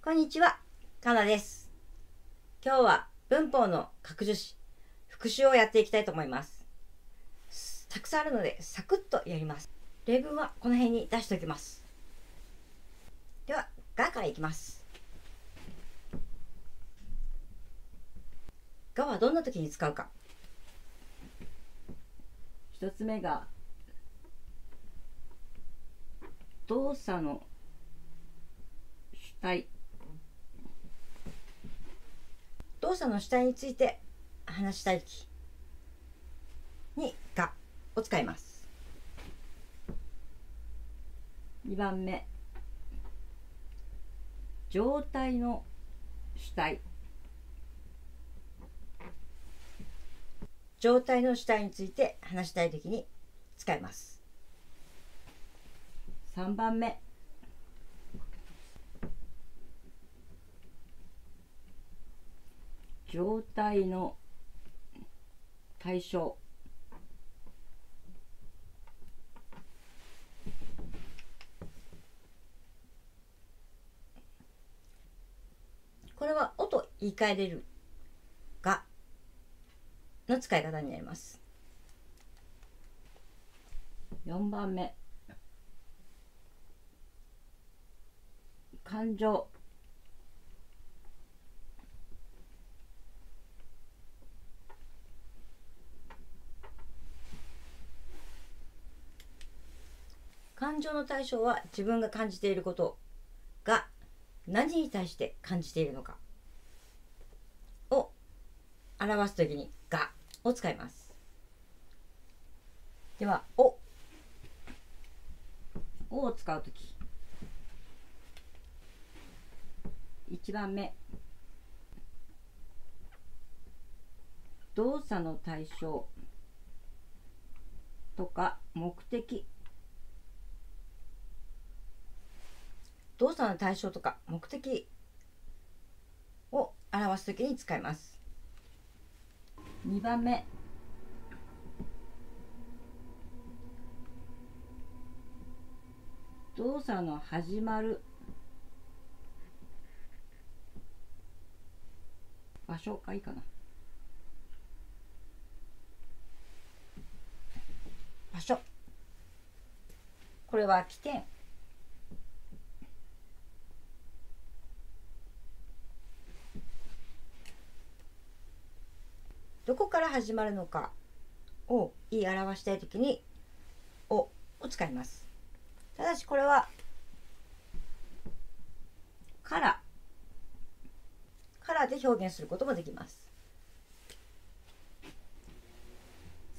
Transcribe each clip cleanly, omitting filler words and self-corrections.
こんにちは、かなです。今日は文法の拡助詞、復習をやっていきたいと思います。たくさんあるのでサクッとやります。例文はこの辺に出しておきます。では、がからいきます。がはどんな時に使うか。一つ目が動作の主体。動作の主体について話したいときにがを使います。2番目、状態の主体。状態の主体について話したいときに使います。3番目、状態の対象。これは「お」と言い換えれる「が」の使い方になります。4番目、感情。感情の対象は自分が感じていることが何に対して感じているのかを表すときに「が」を使います。では「お」を使うとき、1番目、動作の対象とか目的。動作の対象とか目的を表すときに使います。2番目、動作の始まる場所がいいかな。場所。これは起点。どこから始まるのかを言い表したいときに「お」を使います。ただしこれはからで表現することもできます。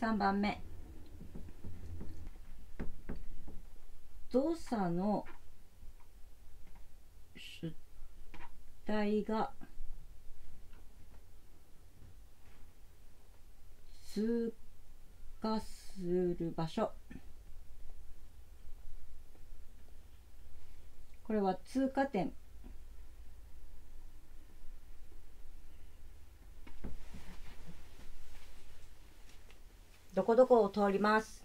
3番目、動作の主体が通過する場所。これは通過点。どこどこを通ります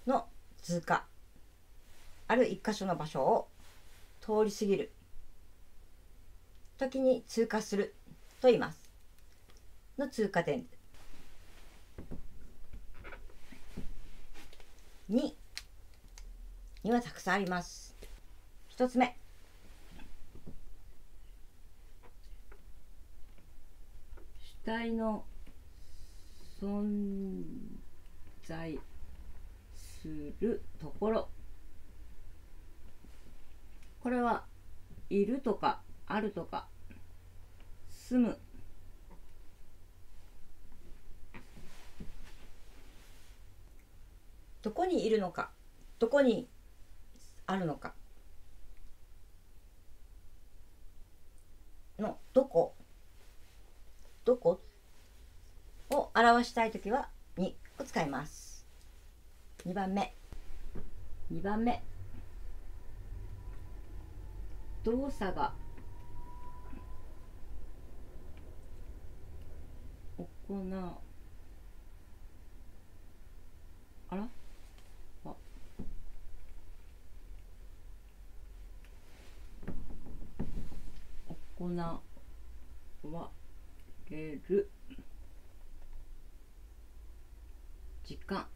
の通過。ある一箇所の場所を通り過ぎる時に通過すると言いますの通過点。2はたくさんあります。1つ目、主体の存在するところ。これはいるとかあるとか住む。どこにいるのか、どこにあるのかのどこを表したいときは2を使います。2番目、動作が行う。あらわれる時間。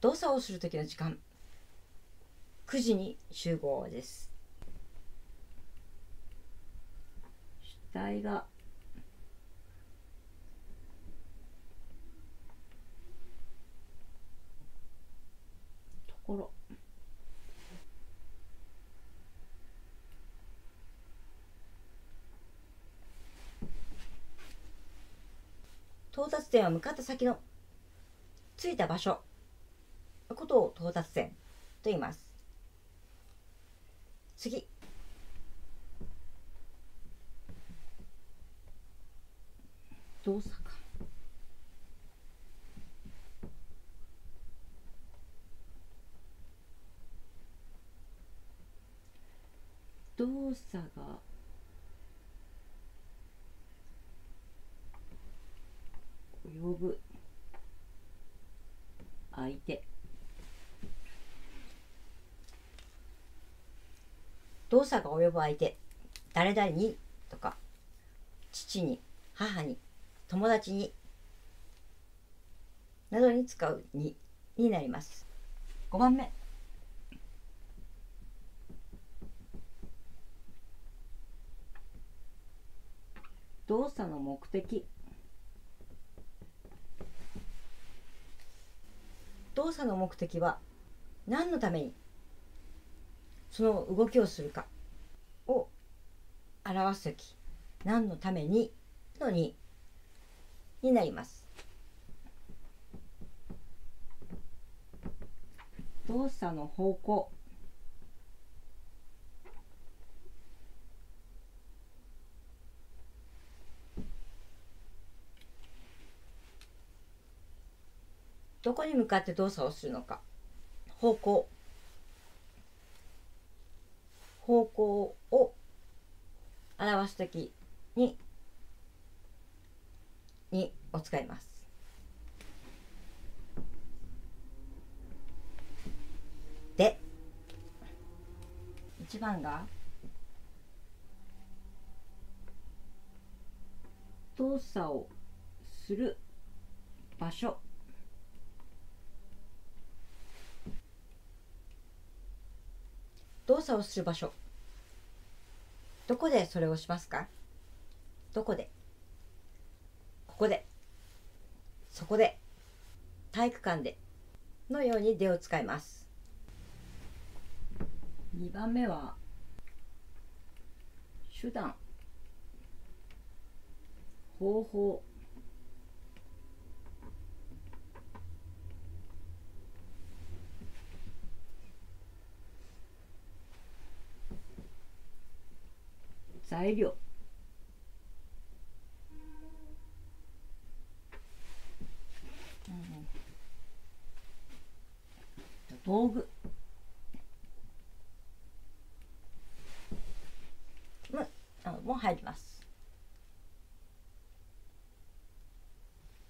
動作をする時の時間。9時に集合です。主体がところ。到達点は向かった先の着いた場所のことを到達点と言います。次。動作か。動作が及ぶ相手。動作が及ぶ相手。誰々にとか、父に、母に、友達になどに使うになります。5番目。動作の目的。動作の目的は何のためにその動きをするかを表すとき、何のためにのになります。動作の方向。どこに向かって動作をするのか。方向。方向を表すときにを使います。で、1番が動作をする場所。動作をする場所。どこでそれをしますか？どこで？ここで。そこで。体育館で。のようにでを使います。2番目は手段、方法。材料。道具。も入ります。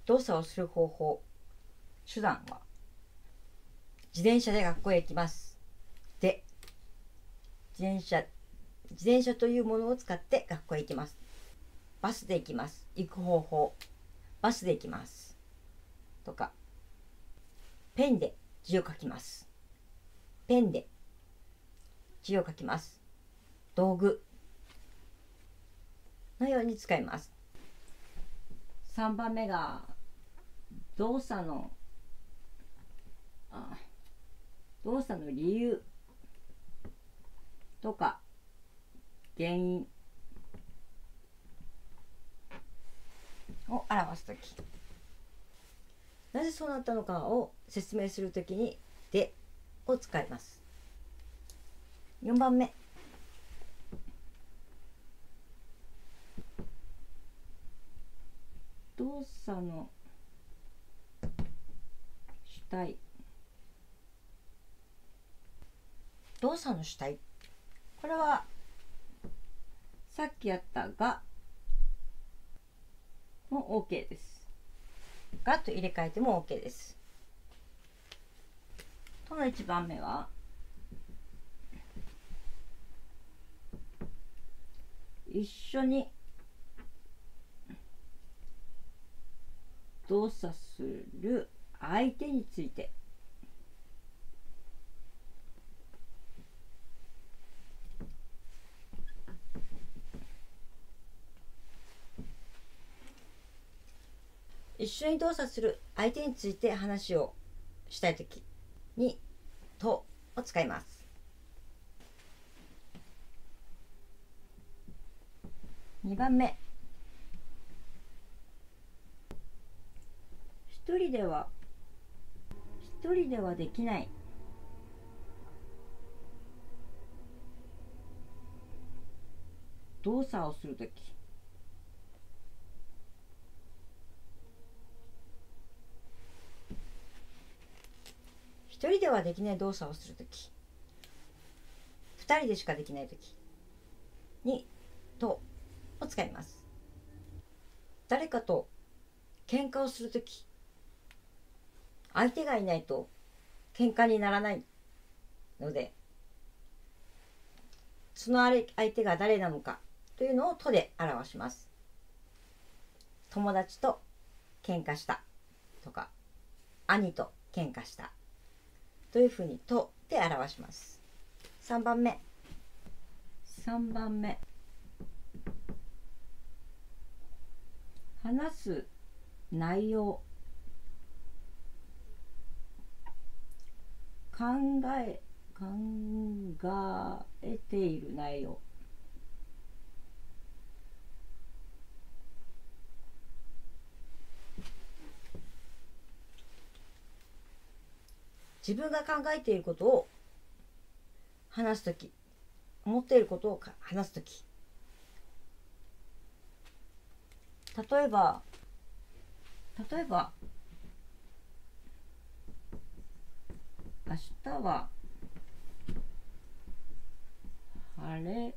動作をする方法。手段は自転車で学校へ行きます。で、自転車というものを使って学校へ行きます。バスで行きます。行く方法。バスで行きます。とか、ペンで字を書きます。ペンで字を書きます。道具のように使います。3番目が動作の理由とか原因を表すとき、なぜそうなったのかを説明するときにでを使います。4番目。動作の主体。動作の主体。これはさっきやったがも OK です。がと入れ替えても OK です。この1番目は一緒に動作する相手について。一緒に動作する相手について話をしたいときに「と」を使います。2番目、一人ではできない動作をするとき。一人ではできない動作をするとき、二人でしかできないときに「と」を使います。誰かと喧嘩をするとき、相手がいないと喧嘩にならないので、その相手が誰なのかというのを「と」で表します。友達と喧嘩したとか、兄と喧嘩したというふうに「と」で表します。3番目、話す内容、考えている内容。自分が考えていることを話すとき、思っていることを話すとき、例えば明日は晴れ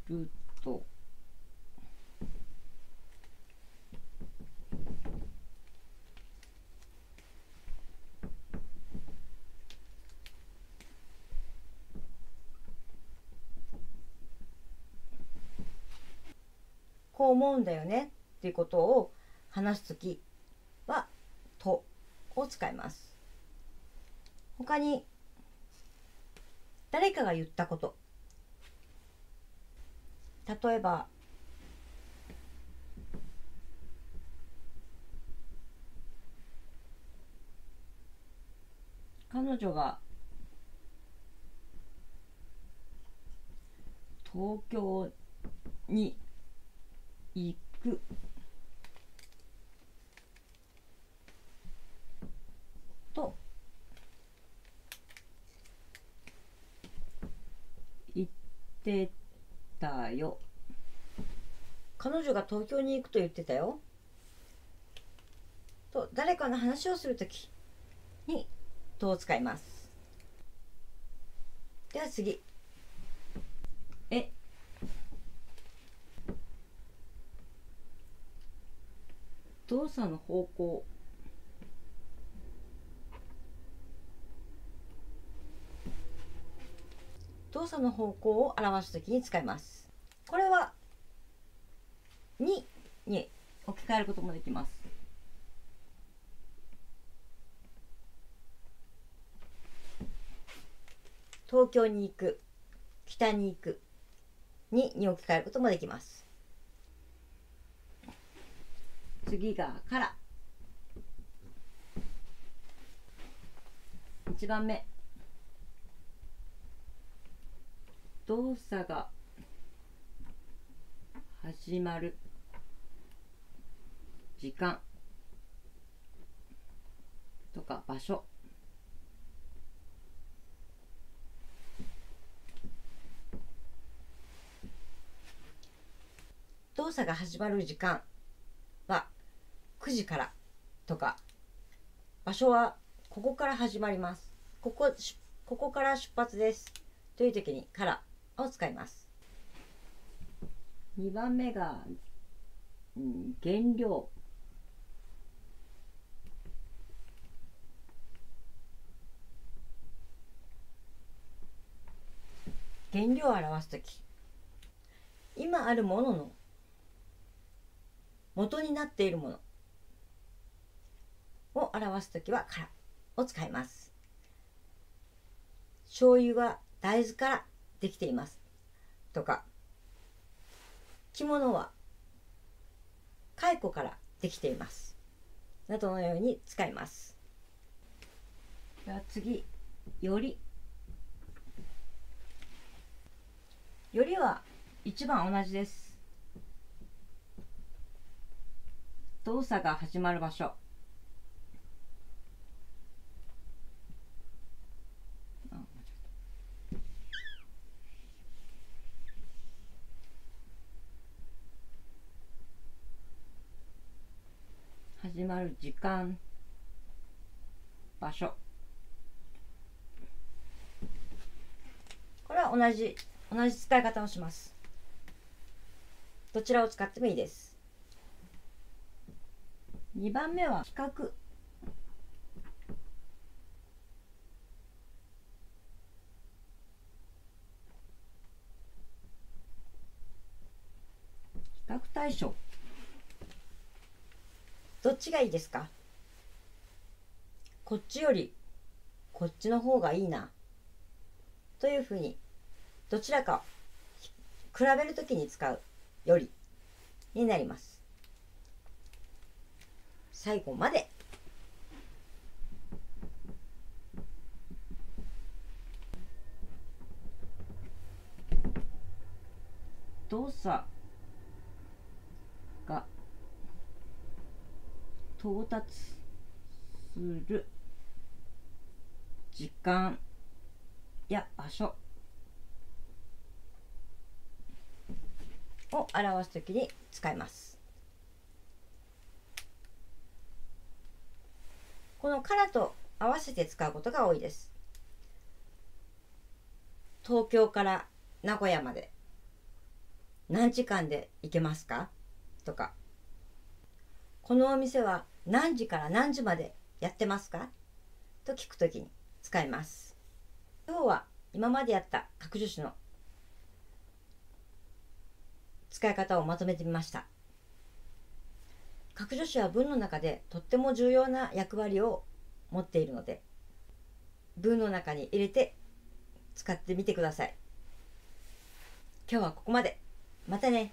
るとこう思うんだよねっていうことを話すときは「と」を使います。他に誰かが言ったこと、例えば彼女が東京に行くと言ってたよ。彼女が東京に行くと言ってたよと、誰かの話をするときに「と」を使います。では次、動作の方向、動作の方向を表すときに使います。これは「に」に置き換えることもできます。東京に行く、北に行くに置き換えることもできます。次が「から」。1番目、動作が始まる時間とか場所。動作が始まる時間は9時からとか、場所はここから始まります、ここから出発ですという時に「から」を使います。2番目が原料、原料を表すとき、今あるものの元になっているものを表すときはからを使います。醤油は大豆からできていますとか、着物は蚕からできていますなどのように使います。では次、より。よりは1番同じです。動作が始まる場所。始まる時間、場所。これは同じ使い方をします。どちらを使ってもいいです。2番目は比較。比較対象。どっちがいいですか？こっちよりこっちの方がいいなというふうに、どちらかを比べるときに使うよりになります。最後まで動作が到達する時間や場所を表すときに使います。このからと合わせて使うことが多いです。東京から名古屋まで何時間で行けますかとか、このお店は何時から何時までやってますかと聞くときに使います。今日は今までやった各助詞の使い方をまとめてみました。各助詞は文の中でとっても重要な役割を持っているので、文の中に入れて使ってみてください。今日はここまで。またね。